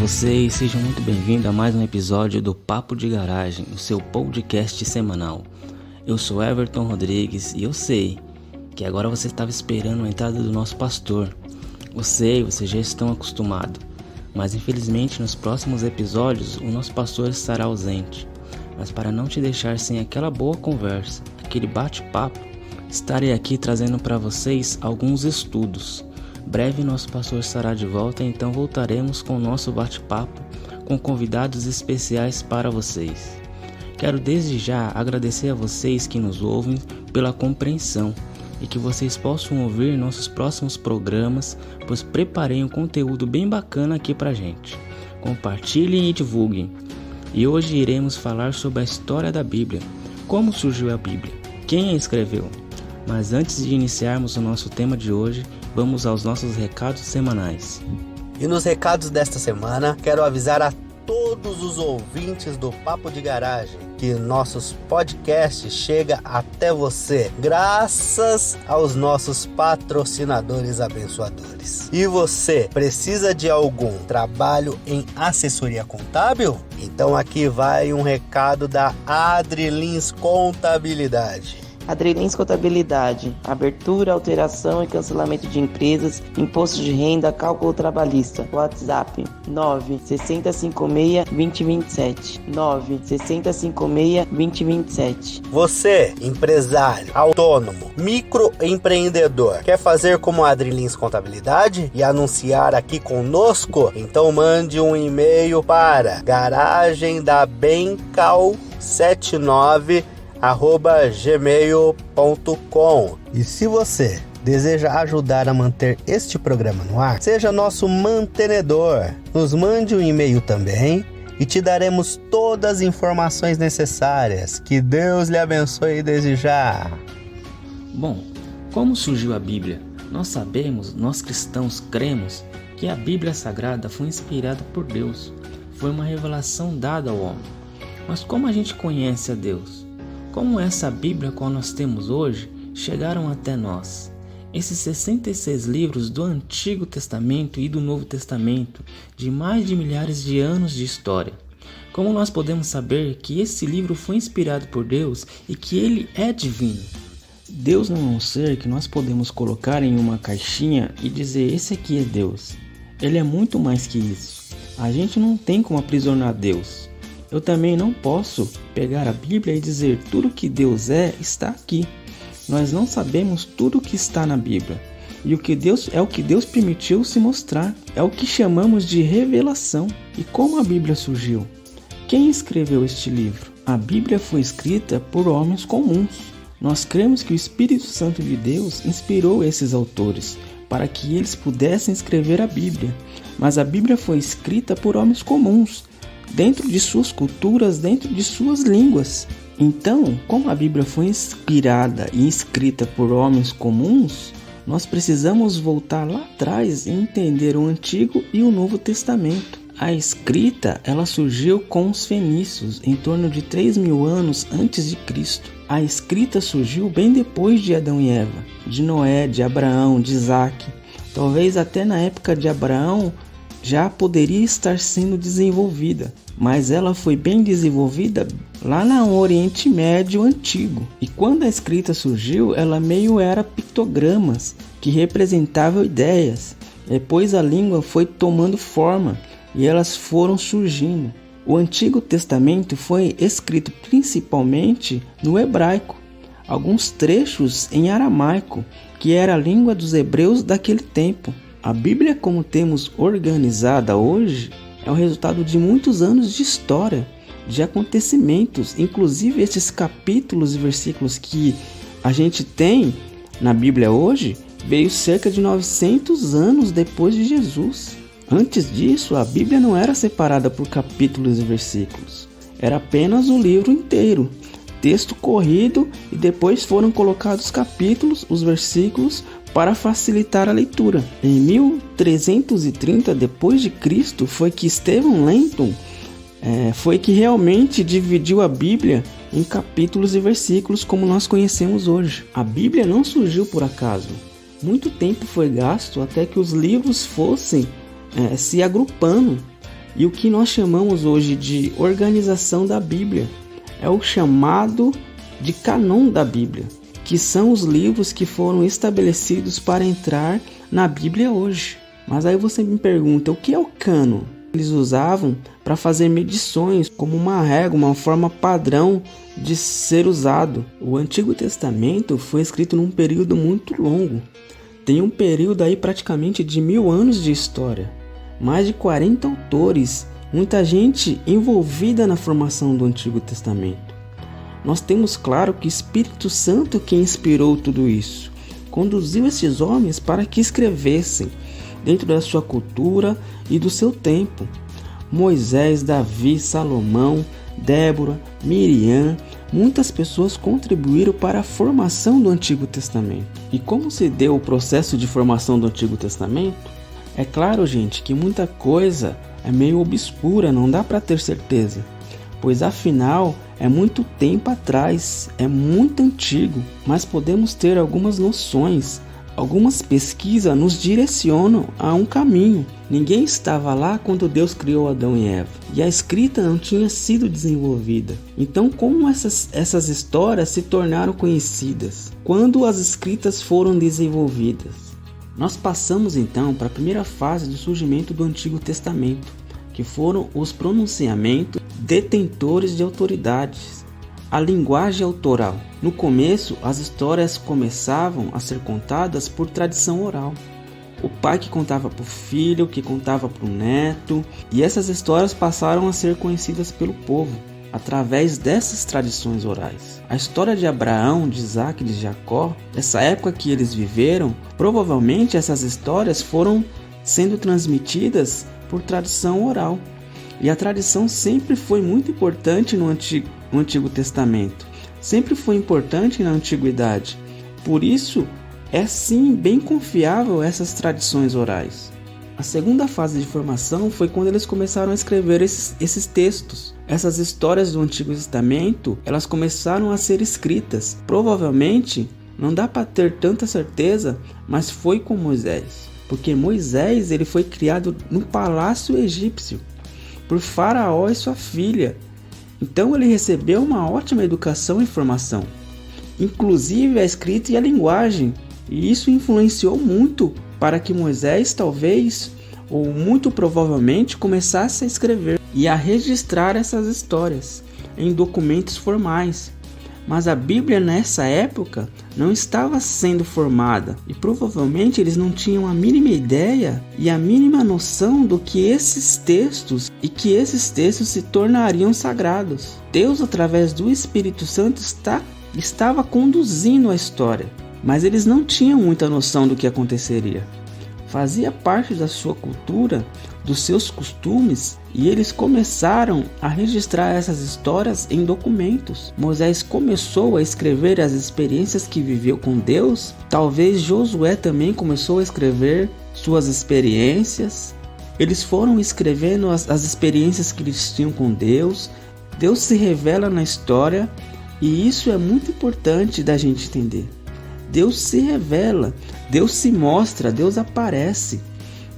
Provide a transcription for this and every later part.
vocês, sejam muito bem-vindos a mais um episódio do Papo de Garagem, o seu podcast semanal. Eu sou Everton Rodrigues e eu sei que agora você estava esperando a entrada do nosso pastor. Eu sei, vocês já estão acostumados, mas infelizmente nos próximos episódios o nosso pastor estará ausente. Mas para não te deixar sem aquela boa conversa, aquele bate-papo, estarei aqui trazendo para vocês alguns estudos. Breve nosso pastor estará de volta, então voltaremos com o nosso bate-papo com convidados especiais para vocês. Quero desde já agradecer a vocês que nos ouvem pela compreensão e que vocês possam ouvir nossos próximos programas, pois preparei um conteúdo bem bacana aqui pra gente. Compartilhem e divulguem. E hoje iremos falar sobre a história da Bíblia, como surgiu a Bíblia, quem a escreveu. Mas antes de iniciarmos o nosso tema de hoje, vamos aos nossos recados semanais. E nos recados desta semana, quero avisar a todos os ouvintes do Papo de Garagem que nossos podcasts chegam até você graças aos nossos patrocinadores abençoadores. E você precisa de algum trabalho em assessoria contábil? Então aqui vai um recado da Adrilins Contabilidade. Adrilins Contabilidade, abertura, alteração e cancelamento de empresas, imposto de renda, cálculo trabalhista. WhatsApp 96056-2027 96056-2027. Você, empresário, autônomo, microempreendedor, quer fazer como a Adrilins Contabilidade e anunciar aqui conosco? Então mande um e-mail para garagemdabencal79@gmail.com. E se você deseja ajudar a manter este programa no ar, seja nosso mantenedor. Nos mande um e-mail também e te daremos todas as informações necessárias. Que Deus lhe abençoe desde já. Bom, como surgiu a Bíblia? Nós cristãos cremos que a Bíblia Sagrada foi inspirada por Deus. Foi uma revelação dada ao homem. Mas como a gente conhece a Deus? Como essa Bíblia que nós temos hoje chegaram até nós? Esses 66 livros do Antigo Testamento e do Novo Testamento, de mais de milhares de anos de história. Como nós podemos saber que esse livro foi inspirado por Deus e que ele é divino? Deus não é um ser que nós podemos colocar em uma caixinha e dizer, esse aqui é Deus. Ele é muito mais que isso. A gente não tem como aprisionar Deus. Eu também não posso pegar a Bíblia e dizer tudo que Deus está aqui. Nós não sabemos tudo que está na Bíblia. E o que Deus permitiu se mostrar. É o que chamamos de revelação. E como a Bíblia surgiu? Quem escreveu este livro? A Bíblia foi escrita por homens comuns. Nós cremos que o Espírito Santo de Deus inspirou esses autores para que eles pudessem escrever a Bíblia. Mas a Bíblia foi escrita por homens comuns, dentro de suas culturas, dentro de suas línguas. Então, como a Bíblia foi inspirada e escrita por homens comuns, nós precisamos voltar lá atrás e entender o Antigo e o Novo Testamento. A escrita, ela surgiu com os fenícios, em torno de 3.000 anos antes de Cristo. A escrita surgiu bem depois de Adão e Eva, de Noé, de Abraão, de Isaac. Talvez até na época de Abraão já poderia estar sendo desenvolvida, mas ela foi bem desenvolvida lá no Oriente Médio Antigo. E quando a escrita surgiu, ela meio era pictogramas que representavam ideias. Depois a língua foi tomando forma e elas foram surgindo. O Antigo Testamento foi escrito principalmente no hebraico, alguns trechos em aramaico, que era a língua dos hebreus daquele tempo. A Bíblia, como temos organizada hoje, é o resultado de muitos anos de história, de acontecimentos. Inclusive, esses capítulos e versículos que a gente tem na Bíblia hoje, veio cerca de 900 anos depois de Jesus. Antes disso, a Bíblia não era separada por capítulos e versículos. Era apenas o livro inteiro, texto corrido, e depois foram colocados os capítulos, os versículos, para facilitar a leitura. Em 1330 depois de Cristo foi que Stephen Langton foi que realmente dividiu a Bíblia em capítulos e versículos como nós conhecemos hoje. A Bíblia não surgiu por acaso. Muito tempo foi gasto até que os livros fossem se agrupando e o que nós chamamos hoje de organização da Bíblia. É o chamado de cânon da Bíblia, que são os livros que foram estabelecidos para entrar na Bíblia hoje. Mas aí você me pergunta, o que é o cânon? Eles usavam para fazer medições como uma régua, uma forma padrão de ser usado. O Antigo Testamento foi escrito num período muito longo. Tem um período aí praticamente de 1000 anos de história. Mais de 40 autores, muita gente envolvida na formação do Antigo Testamento. Nós temos claro que o Espírito Santo que inspirou tudo isso, conduziu esses homens para que escrevessem dentro da sua cultura e do seu tempo. Moisés, Davi, Salomão, Débora, Miriam, muitas pessoas contribuíram para a formação do Antigo Testamento. E como se deu o processo de formação do Antigo Testamento? É claro, gente, que muita coisa é meio obscura, não dá para ter certeza, pois afinal é muito tempo atrás, é muito antigo, mas podemos ter algumas noções. Algumas pesquisas nos direcionam a um caminho. Ninguém estava lá quando Deus criou Adão e Eva, e a escrita não tinha sido desenvolvida. Então, como essas histórias se tornaram conhecidas? Quando as escritas foram desenvolvidas? Nós passamos então para a primeira fase do surgimento do Antigo Testamento, que foram os pronunciamentos detentores de autoridades. A linguagem autoral. No começo, as histórias começavam a ser contadas por tradição oral. O pai que contava para o filho, que contava para o neto, e essas histórias passaram a ser conhecidas pelo povo através dessas tradições orais. A história de Abraão, de Isaac e de Jacó, essa época que eles viveram, provavelmente essas histórias foram sendo transmitidas por tradição oral. E a tradição sempre foi muito importante no Antigo Testamento, sempre foi importante na Antiguidade. Por isso, é sim bem confiável essas tradições orais. A segunda fase de formação foi quando eles começaram a escrever esses textos. Essas histórias do Antigo Testamento, elas começaram a ser escritas. Provavelmente, não dá para ter tanta certeza, mas foi com Moisés. Porque Moisés ele foi criado no palácio egípcio por Faraó e sua filha. Então ele recebeu uma ótima educação e formação, inclusive a escrita e a linguagem, e isso influenciou muito para que Moisés talvez, ou muito provavelmente, começasse a escrever e a registrar essas histórias em documentos formais. Mas a Bíblia nessa época não estava sendo formada e provavelmente eles não tinham a mínima ideia e a mínima noção do que esses textos se tornariam sagrados. Deus, através do Espírito Santo, estava conduzindo a história, mas eles não tinham muita noção do que aconteceria. Fazia parte da sua cultura, dos seus costumes, e eles começaram a registrar essas histórias em documentos. Moisés começou a escrever as experiências que viveu com Deus. Talvez Josué também começou a escrever suas experiências. Eles foram escrevendo as experiências que eles tinham com Deus. Deus se revela na história, e isso é muito importante da gente entender. Deus se revela, Deus se mostra, Deus aparece.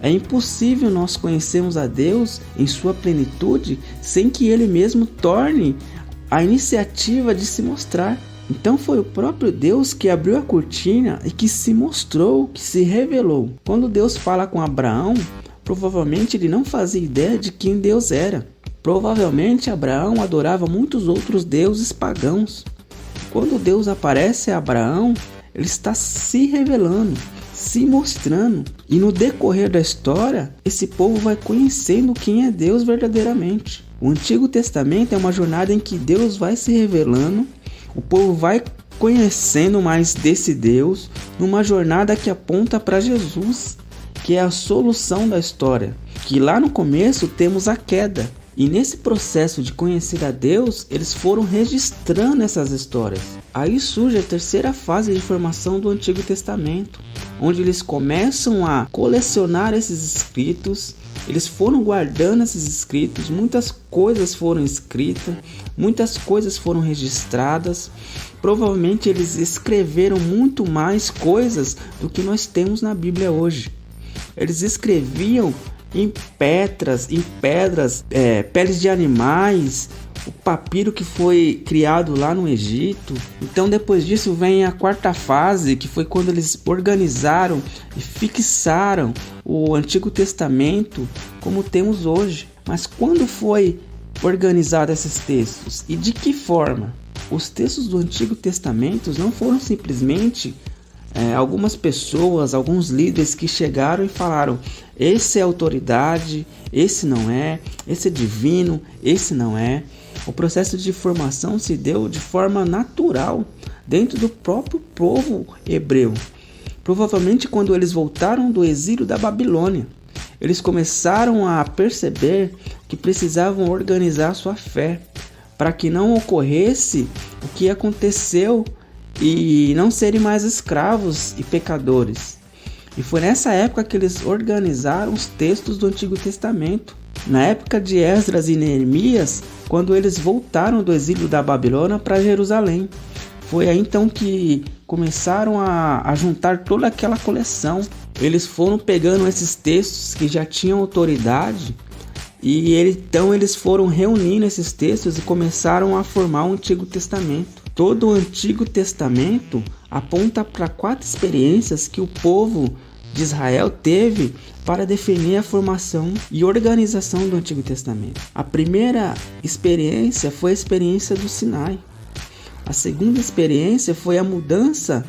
É impossível nós conhecermos a Deus em sua plenitude sem que Ele mesmo torne a iniciativa de se mostrar. Então foi o próprio Deus que abriu a cortina e que se mostrou, que se revelou. Quando Deus fala com Abraão, provavelmente ele não fazia ideia de quem Deus era. Provavelmente Abraão adorava muitos outros deuses pagãos. Quando Deus aparece a Abraão, ele está se revelando, se mostrando. E no decorrer da história, esse povo vai conhecendo quem é Deus verdadeiramente. O Antigo Testamento é uma jornada em que Deus vai se revelando, o povo vai conhecendo mais desse Deus, numa jornada que aponta para Jesus, que é a solução da história. Que lá no começo temos a queda. E nesse processo de conhecer a Deus, eles foram registrando essas histórias. Aí surge a terceira fase de formação do Antigo Testamento, onde eles começam a colecionar esses escritos. Eles foram guardando esses escritos, muitas coisas foram escritas, muitas coisas foram registradas. Provavelmente eles escreveram muito mais coisas do que nós temos na Bíblia hoje. Eles escreviam em pedras, peles de animais, o papiro que foi criado lá no Egito. Então depois disso vem a quarta fase, que foi quando eles organizaram e fixaram o Antigo Testamento como temos hoje. Mas quando foi organizado esses textos e de que forma? Os textos do Antigo Testamento não foram simplesmente algumas pessoas, alguns líderes que chegaram e falaram: esse é autoridade, esse não é, esse é divino, esse não é. O processo de formação se deu de forma natural dentro do próprio povo hebreu. Provavelmente quando eles voltaram do exílio da Babilônia, eles começaram a perceber que precisavam organizar sua fé para que não ocorresse o que aconteceu e não serem mais escravos e pecadores. E foi nessa época que eles organizaram os textos do Antigo Testamento. Na época de Esdras e Neemias, quando eles voltaram do exílio da Babilônia para Jerusalém. Foi aí então que começaram a juntar toda aquela coleção. Eles foram pegando esses textos que já tinham autoridade e então eles foram reunindo esses textos e começaram a formar o Antigo Testamento. Todo o Antigo Testamento aponta para 4 experiências que o povo de Israel teve para definir a formação e organização do Antigo Testamento. A primeira experiência foi a experiência do Sinai. A segunda experiência foi a mudança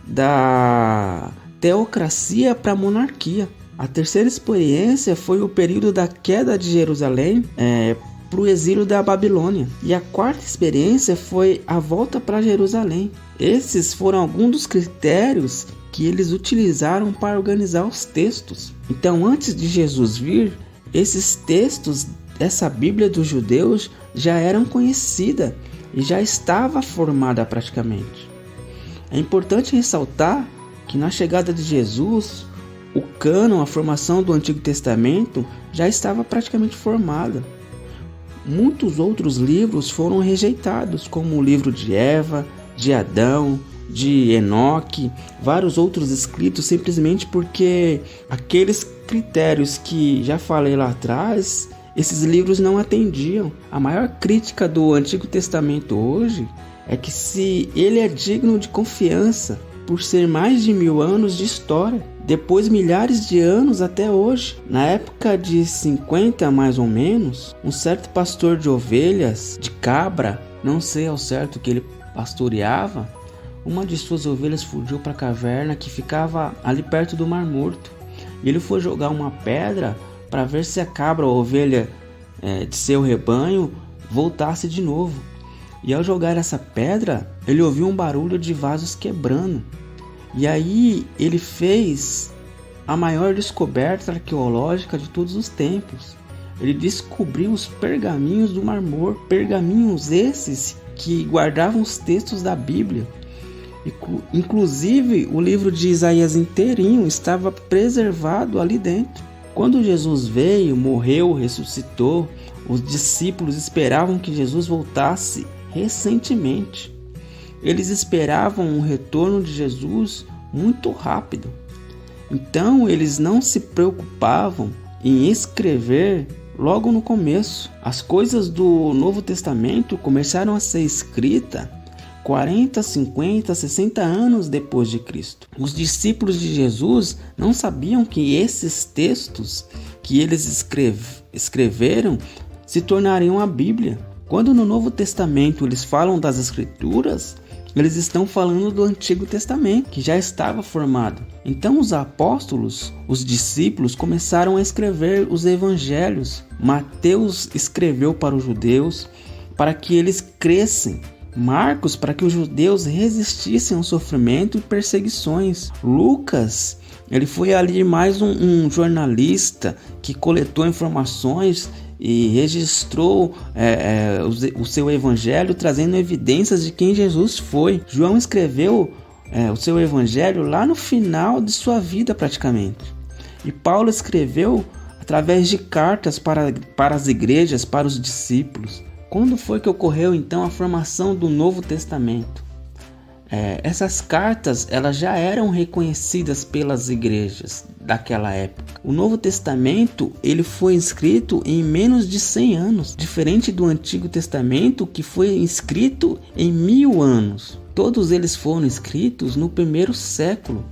da teocracia para a monarquia. A terceira experiência foi o período da queda de Jerusalém para o exílio da Babilônia. E a quarta experiência foi a volta para Jerusalém. Esses foram alguns dos critérios que eles utilizaram para organizar os textos. Então, antes de Jesus vir, esses textos, essa Bíblia dos judeus, já eram conhecida e já estava formada praticamente. É importante ressaltar que na chegada de Jesus, o cânon, a formação do Antigo Testamento já estava praticamente formada. Muitos outros livros foram rejeitados, como o livro de Eva, de Adão, de Enoque, vários outros escritos, simplesmente porque aqueles critérios que já falei lá atrás, esses livros não atendiam. A maior crítica do Antigo Testamento hoje é que se ele é digno de confiança por ser mais de 1000 anos de história, depois milhares de anos até hoje. Na época de 50 mais ou menos, um certo pastor de ovelhas, de cabra, não sei ao certo que ele pastoreava, uma de suas ovelhas fugiu para a caverna que ficava ali perto do Mar Morto. E ele foi jogar uma pedra para ver se a cabra ou ovelha de seu rebanho voltasse de novo. E ao jogar essa pedra, ele ouviu um barulho de vasos quebrando. E aí ele fez a maior descoberta arqueológica de todos os tempos. Ele descobriu os pergaminhos do Mar Morto, pergaminhos esses que guardavam os textos da Bíblia. Inclusive o livro de Isaías inteirinho estava preservado ali dentro. Quando Jesus veio, morreu, ressuscitou, os discípulos esperavam que Jesus voltasse recentemente. Eles esperavam o retorno de Jesus muito rápido. Então eles não se preocupavam em escrever logo no começo. As coisas do Novo Testamento começaram a ser escritas 40, 50, 60 anos depois de Cristo. Os discípulos de Jesus não sabiam que esses textos que eles escreveram se tornariam a Bíblia. Quando no Novo Testamento eles falam das Escrituras, eles estão falando do Antigo Testamento, que já estava formado. Então os apóstolos, os discípulos, começaram a escrever os evangelhos. Mateus escreveu para os judeus, para que eles crescem. Marcos, para que os judeus resistissem ao sofrimento e perseguições. Lucas, ele foi ali mais um jornalista que coletou informações e registrou o seu evangelho, trazendo evidências de quem Jesus foi. João escreveu o seu evangelho lá no final de sua vida praticamente. E Paulo escreveu através de cartas para as igrejas, para os discípulos. Quando foi que ocorreu então a formação do Novo Testamento? essas cartas elas já eram reconhecidas pelas igrejas daquela época. O Novo Testamento ele foi escrito em menos de 100 anos, diferente do Antigo Testamento que foi escrito em 1000 anos. Todos eles foram escritos no primeiro século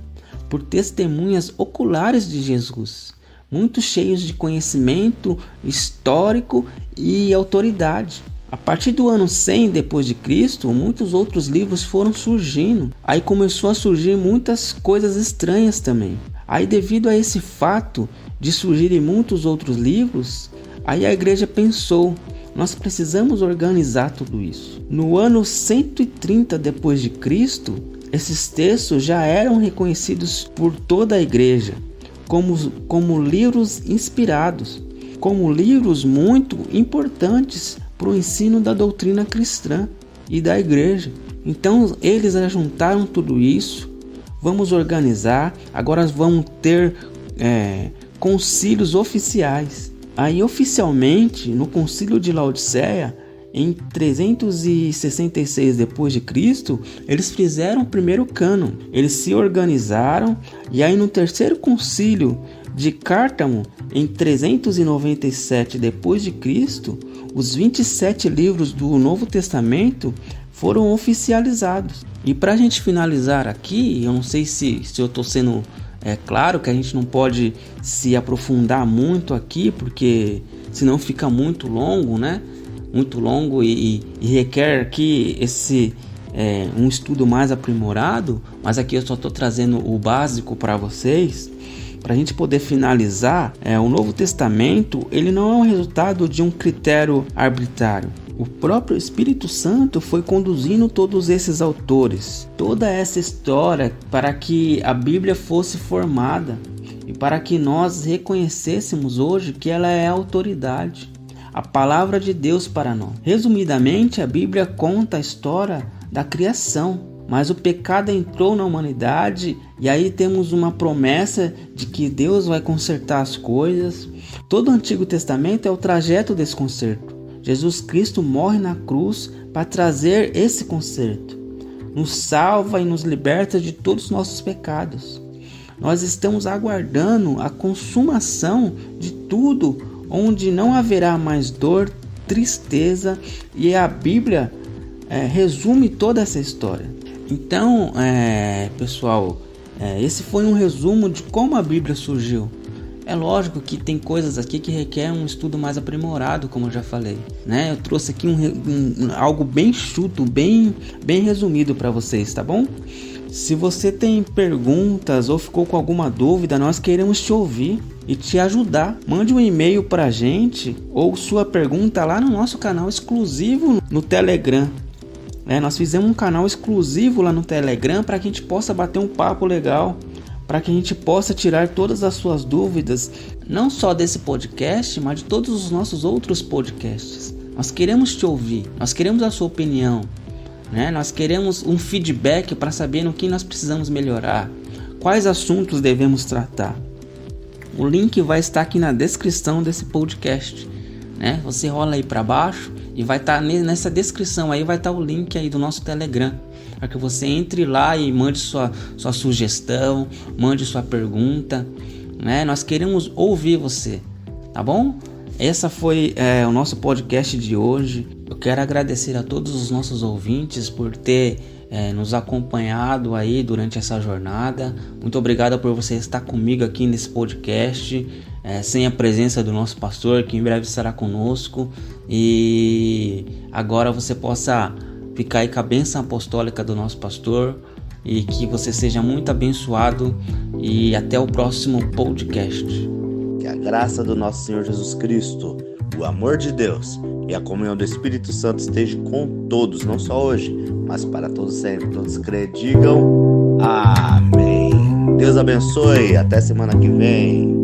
por testemunhas oculares de Jesus, muito cheios de conhecimento histórico e autoridade. A partir do ano 100 depois de Cristo, muitos outros livros foram surgindo. Aí começou a surgir muitas coisas estranhas também. Aí devido a esse fato de surgirem muitos outros livros, aí a igreja pensou, nós precisamos organizar tudo isso. No ano 130 depois de Cristo, esses textos já eram reconhecidos por toda a igreja como livros inspirados, como livros muito importantes para o ensino da doutrina cristã e da igreja. Então eles juntaram tudo isso, vamos organizar, agora vamos ter concílios oficiais. Aí oficialmente no concílio de Laodiceia, em 366 depois de Cristo, eles fizeram o primeiro cânon. Eles se organizaram e aí no terceiro concílio de Cártamo, em 397 depois de Cristo, os 27 livros do Novo Testamento foram oficializados. E para a gente finalizar aqui, eu não sei se eu estou sendo claro que a gente não pode se aprofundar muito aqui, porque senão fica muito longo, né? Muito longo e requer aqui um estudo mais aprimorado, mas aqui eu só estou trazendo o básico para vocês. Para a gente poder finalizar, o Novo Testamento ele não é um resultado de um critério arbitrário. O próprio Espírito Santo foi conduzindo todos esses autores, toda essa história para que a Bíblia fosse formada e para que nós reconhecêssemos hoje que ela é a autoridade, a palavra de Deus para nós. Resumidamente, a Bíblia conta a história da criação, mas o pecado entrou na humanidade e aí temos uma promessa de que Deus vai consertar as coisas. Todo o Antigo Testamento é o trajeto desse conserto. Jesus Cristo morre na cruz para trazer esse conserto. Nos salva e nos liberta de todos os nossos pecados. Nós estamos aguardando a consumação de tudo, onde não haverá mais dor, tristeza, e a Bíblia resume toda essa história. Então, pessoal, esse foi um resumo de como a Bíblia surgiu. É lógico que tem coisas aqui que requerem um estudo mais aprimorado, como eu já falei, né? Eu trouxe aqui algo bem chuto, bem resumido para vocês, tá bom? Se você tem perguntas ou ficou com alguma dúvida, nós queremos te ouvir e te ajudar. Mande um e-mail para a gente ou sua pergunta lá no nosso canal exclusivo no Telegram. Nós fizemos um canal exclusivo lá no Telegram para que a gente possa bater um papo legal, para que a gente possa tirar todas as suas dúvidas, não só desse podcast, mas de todos os nossos outros podcasts. Nós queremos te ouvir, nós queremos a sua opinião, né? Nós queremos um feedback para saber no que nós precisamos melhorar, quais assuntos devemos tratar. O link vai estar aqui na descrição desse podcast, né? Você rola aí para baixo e vai estar nessa descrição aí, vai estar o link aí do nosso Telegram, para que você entre lá e mande sua sugestão, mande sua pergunta, né? Nós queremos ouvir você, tá bom? Essa foi o nosso podcast de hoje. Eu quero agradecer a todos os nossos ouvintes por ter nos acompanhado aí durante essa jornada. Muito obrigado por você estar comigo aqui nesse podcast, sem a presença do nosso pastor, que em breve estará conosco, e agora você possa ficar aí com a bênção apostólica do nosso pastor, e que você seja muito abençoado, e até o próximo podcast. Que a graça do nosso Senhor Jesus Cristo, o amor de Deus e a comunhão do Espírito Santo esteja com todos, não só hoje, mas para todos sempre. Todos creem, digam amém. Deus abençoe, até semana que vem.